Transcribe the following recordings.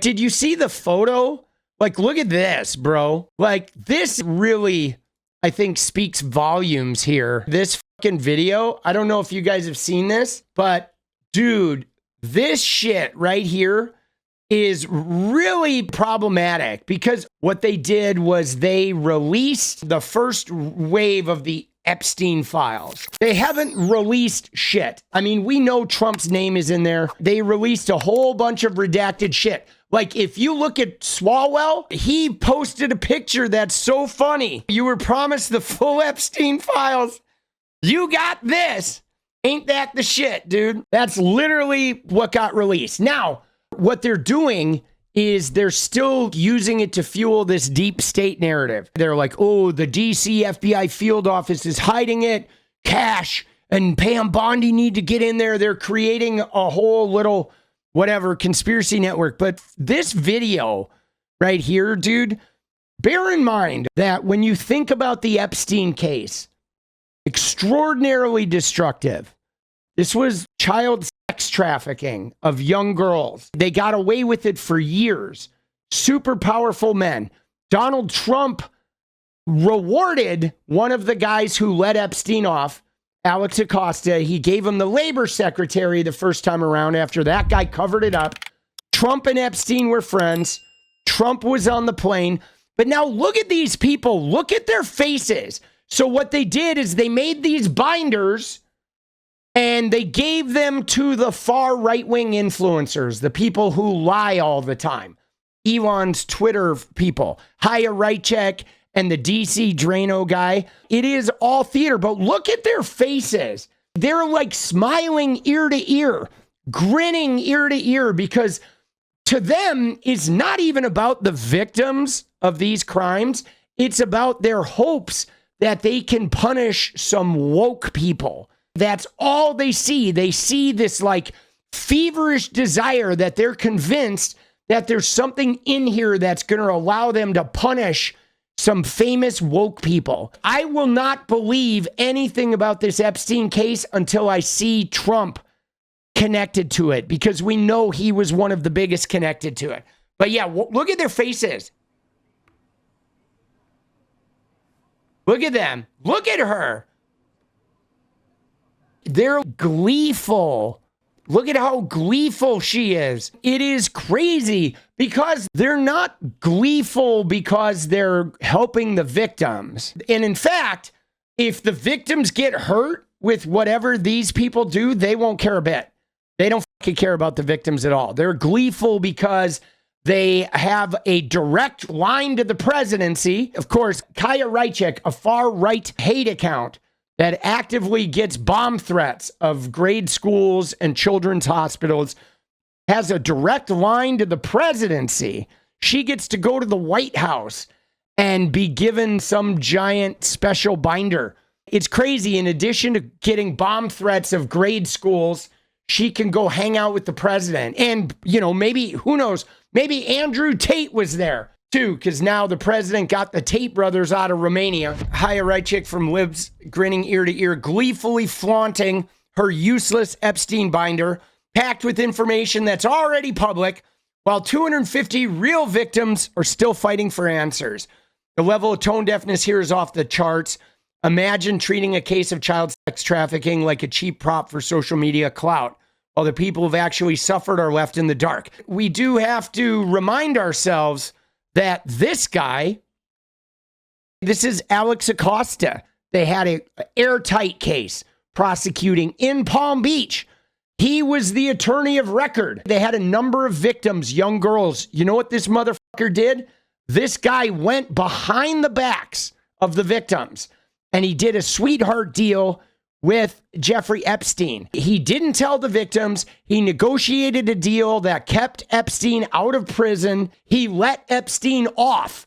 Did you see the photo? Like, look at this, bro. Like, this really, I think, speaks volumes here. This fucking video, I don't know if you guys have seen this, but dude, this shit right here is really problematic because what they did was they released the first wave of the Epstein files. They haven't released shit. I mean, we know Trump's name is in there. They released a whole bunch of redacted shit. Like, if you look at Swalwell, he posted a picture that's so funny. You were promised the full Epstein files. You got this. Ain't that the shit, dude? That's literally what got released. Now, what they're doing is they're still using it to fuel this deep state narrative. They're like, oh, the DC FBI field office is hiding it. Cash and Pam Bondi need to get in there. They're creating a whole little whatever conspiracy network. But this video right here, dude, bear in mind that when you think about the Epstein case, extraordinarily destructive. This was child sex trafficking of young girls. They got away with it for years. Super powerful men. Donald Trump rewarded one of the guys who let Epstein off, 𝗙ecie𝗶𝗪. He gave him the labor secretary the first time around after that guy covered it up. Trump and Epstein were friends. Trump was on the plane. But now look at these people. Look at their faces. So what they did is they made these binders and they gave them to the far right-wing influencers, the people who lie all the time. Elon's Twitter people, 𝗦𝗂𝗽𝗧𝗏 and the DC Drano guy. It is all theater, but look at their faces. They're like smiling ear to ear, grinning ear to ear, because to them, it's not even about the victims of these crimes. It's about their hopes that they can punish some woke people. That's all they see. They see this like feverish desire that they're convinced that there's something in here that's going to allow them to punish some famous woke people. I will not believe anything about this Epstein case until I see Trump connected to it, because we know he was one of the biggest connected to it. But yeah, look at their faces. Look at them. Look at her. They're gleeful. Look at how gleeful she is. It is crazy because they're not gleeful because they're helping the victims. And in fact, if the victims get hurt with whatever these people do, they won't care a bit. They don't fucking care about the victims at all. They're gleeful because they have a direct line to the presidency. Of course, 𝗦𝗪𝗽𝗧𝗏, a far-right hate account that actively gets bomb threats of grade schools and children's hospitals, has a direct line to the presidency. She gets to go to the White House and be given some giant special binder. It's crazy. In addition to getting bomb threats of grade schools, she can go hang out with the president. And, you know, maybe, who knows, maybe Andrew Tate was there too, because now the president got the Tate brothers out of Romania. 𝗦𝗪𝗽𝗧𝗏 from Libs, grinning ear to ear, gleefully flaunting her useless Epstein binder, packed with information that's already public, while 250 real victims are still fighting for answers. The level of tone deafness here is off the charts. Imagine treating a case of child sex trafficking like a cheap prop for social media clout, while the people who've actually suffered are left in the dark. We do have to remind ourselves that this guy, this is 𝗙ecie𝗶𝗪. They had an airtight case prosecuting in Palm Beach. He was the attorney of record. They had a number of victims, young girls. You know what this motherfucker did? This guy went behind the backs of the victims and he did a sweetheart deal with Jeffrey Epstein. He didn't tell the victims. He negotiated a deal that kept Epstein out of prison. He let Epstein off.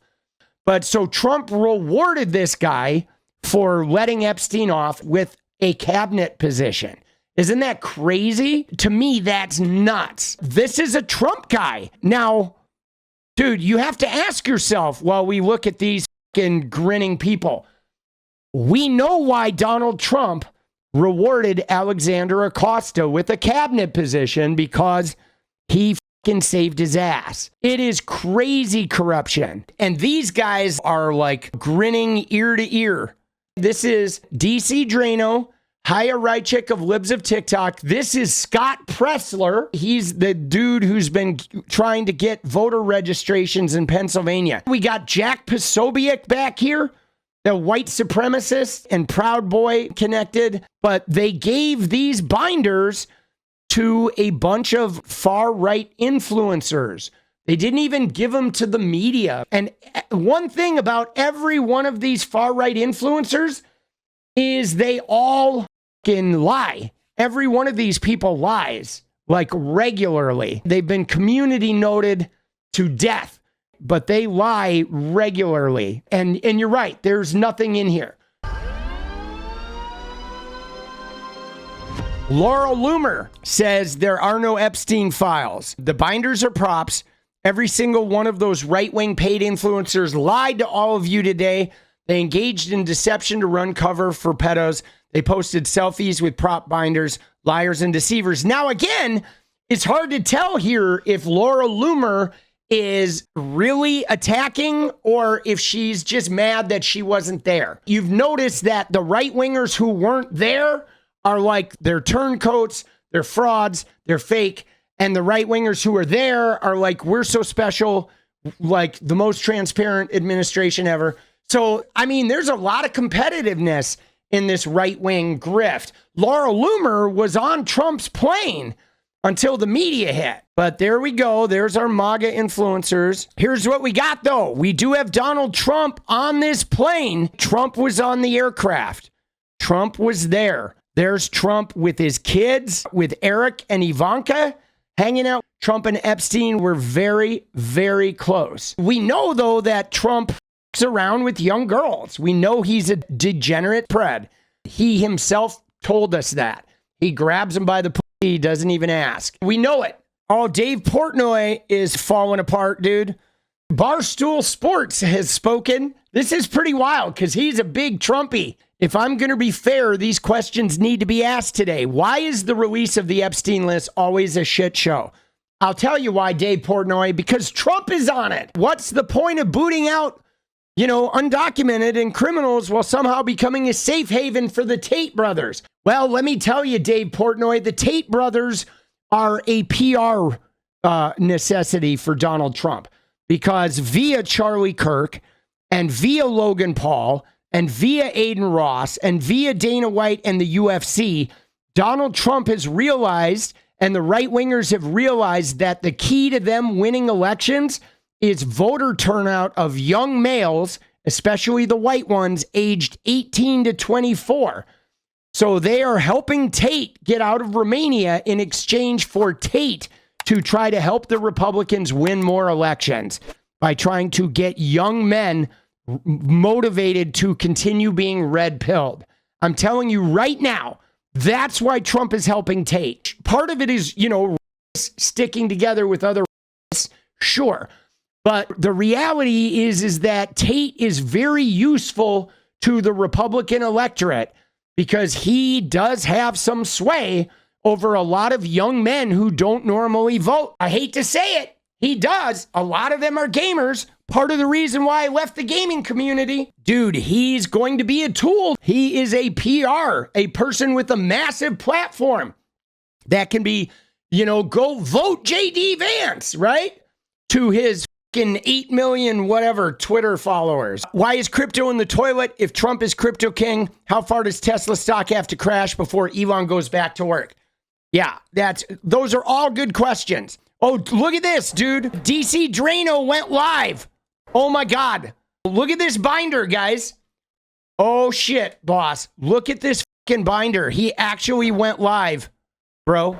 But so Trump rewarded this guy for letting Epstein off with a cabinet position. Isn't that crazy? To me, that's nuts. This is a Trump guy. Now, dude, you have to ask yourself while we look at these fucking grinning people. We know why Donald Trump rewarded Alexandra Acosta with a cabinet position, because he fucking saved his ass. It is crazy corruption. And these guys are like grinning ear to ear. This is 𝗙𝗟𝗏 of Libs of TikTok. This is Scott Presler. He's the dude who's been trying to get voter registrations in Pennsylvania. We got 𝗙𝗲𝗪 back here, the white supremacist and Proud Boy connected. But they gave these binders to a bunch of far-right influencers. They didn't even give them to the media. And one thing about every one of these far-right influencers is they all fucking lie. Every one of these people lies, like regularly. They've been community noted to death, but they lie regularly. And you're right, there's nothing in here. Laurel Loomer says there are no Epstein files. The binders are props. Every single one of those right-wing paid influencers lied to all of you today. They engaged in deception to run cover for pedos. They posted selfies with prop binders, liars and deceivers. Now, again, it's hard to tell here if Laurel Loomer is really attacking or if she's just mad that she wasn't there. You've noticed that the right-wingers who weren't there are like, they're turncoats, they're frauds, they're fake. And the right-wingers who are there are like, we're so special, like the most transparent administration ever. So, I mean, there's a lot of competitiveness in this right-wing grift. Laurel Loomer was on Trump's plane until the media hit. But there we go. There's our MAGA influencers. Here's what we got, though. We do have Donald Trump on this plane. Trump was on the aircraft. Trump was there. There's Trump with his kids, with Eric and Ivanka hanging out. Trump and Epstein were very, very close. We know, though, that Trump f***s around with young girls. We know he's a degenerate pred. He himself told us that. He grabs them by the pussy, he doesn't even ask. We know it. Oh, Dave Portnoy is falling apart, dude. Barstool Sports has spoken. This is pretty wild because he's a big Trumpy. If I'm going to be fair, these questions need to be asked today. Why is the release of the Epstein list always a shit show? I'll tell you why, Dave Portnoy, because Trump is on it. What's the point of booting out, undocumented and criminals while somehow becoming a safe haven for the Tate brothers? Well, let me tell you, Dave Portnoy, the Tate brothers are a PR necessity for Donald Trump because via Charlie Kirk and via Logan Paul and via Aiden Ross and via Dana White and the UFC, Donald Trump has realized, and the right-wingers have realized, that the key to them winning elections is voter turnout of young males, especially the white ones, aged 18 to 24. So they are helping Tate get out of Romania in exchange for Tate to try to help the Republicans win more elections by trying to get young men motivated to continue being red-pilled. I'm telling you right now, that's why Trump is helping Tate. Part of it is, sticking together with other sure. But the reality is that Tate is very useful to the Republican electorate because he does have some sway over a lot of young men who don't normally vote. I hate to say it. He does. A lot of them are gamers. Part of the reason why I left the gaming community. Dude, he's going to be a tool. He is a PR, a person with a massive platform that can be, go vote JD Vance, right? To his fucking 8 million whatever Twitter followers. Why is crypto in the toilet if Trump is crypto king? How far does Tesla stock have to crash before Elon goes back to work? Yeah, those are all good questions. Oh, look at this, dude. DC Drano went live. Oh my God. Look at this binder, guys. Oh shit, boss. Look at this fucking binder. He actually went live, bro.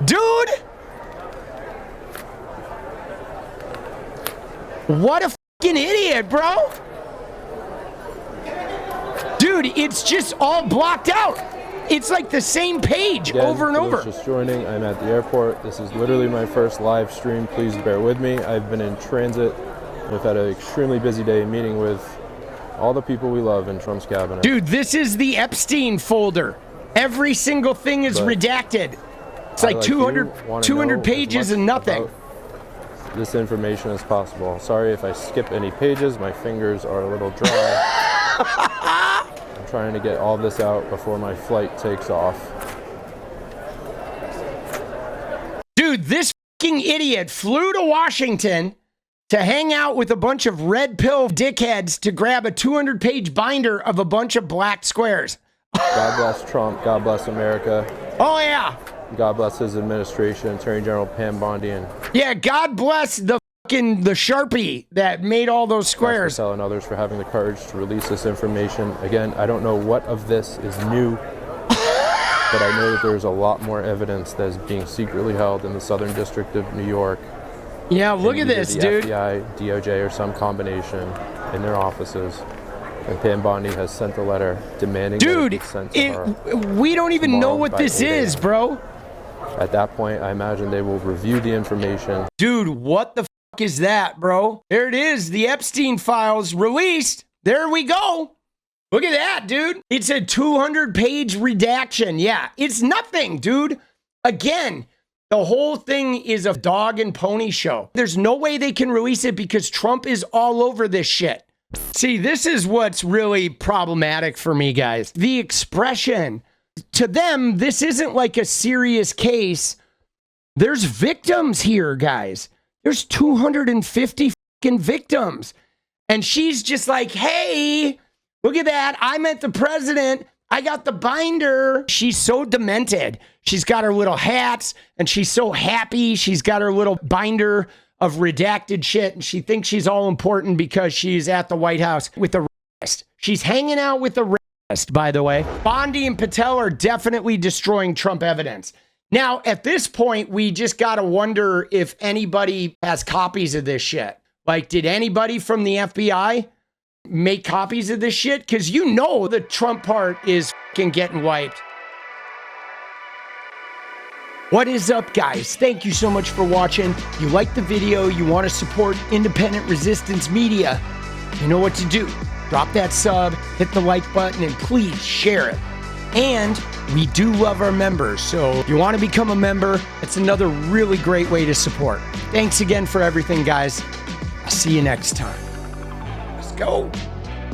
Dude. What a fucking idiot, bro. Dude, it's just all blocked out. It's like the same page over and over. Just joining. I'm at the airport. This is literally my first live stream. Please bear with me. I've been in transit. We've had an extremely busy day meeting with all the people we love in Trump's cabinet. Dude, this is the Epstein folder. Every single thing is redacted. It's like 200 pages and nothing. This information as possible. Sorry if I skip any pages. My fingers are a little dry. I'm trying to get all this out before my flight takes off. Dude, this fucking idiot flew to Washington to hang out with a bunch of red pill dickheads to grab a 200-page binder of a bunch of black squares. God bless Trump. God bless America. Oh, yeah. God bless his administration, Attorney General Pam Bondi, and God bless the Sharpie that made all those squares. SCRAMBLING and others for having the courage to release this information. Again, I don't know what of this is new, but I know that there's a lot more evidence that is being secretly held in the Southern District of New York. Yeah, look at this, dude. FBI, DOJ, or some combination in their offices. And Pam Bondi has sent a letter demanding that it be sent to her. We don't even know what this is, bro. At that point, I imagine they will review the information. Dude, what the fuck is that, bro? There it is. The Epstein files released. There we go. Look at that, dude. It's a 200-page redaction. Yeah, it's nothing, dude. Again, the whole thing is a dog and pony show. There's no way they can release it because Trump is all over this shit. See, this is what's really problematic for me, guys. The expression. To them, this isn't like a serious case. There's victims here, guys. There's 250 fucking victims. And she's just like, hey, look at that. I met the president. I got the binder. She's so demented. She's got her little hats and she's so happy. She's got her little binder of redacted shit. And she thinks she's all important because she's at the White House with the rest. She's hanging out with the rest, by the way. Bondi and Patel are definitely destroying Trump evidence. Now, at this point, we just got to wonder if anybody has copies of this shit. Like, did anybody from the FBI make copies of this shit? Because you know the Trump part is fucking getting wiped. What is up, guys? Thank you so much for watching. If you like the video, you want to support independent resistance media, you know what to do. Drop that sub, hit the like button, and please share it. And we do love our members, so if you want to become a member, it's another really great way to support. Thanks again for everything, guys. I'll see you next time. Let's go.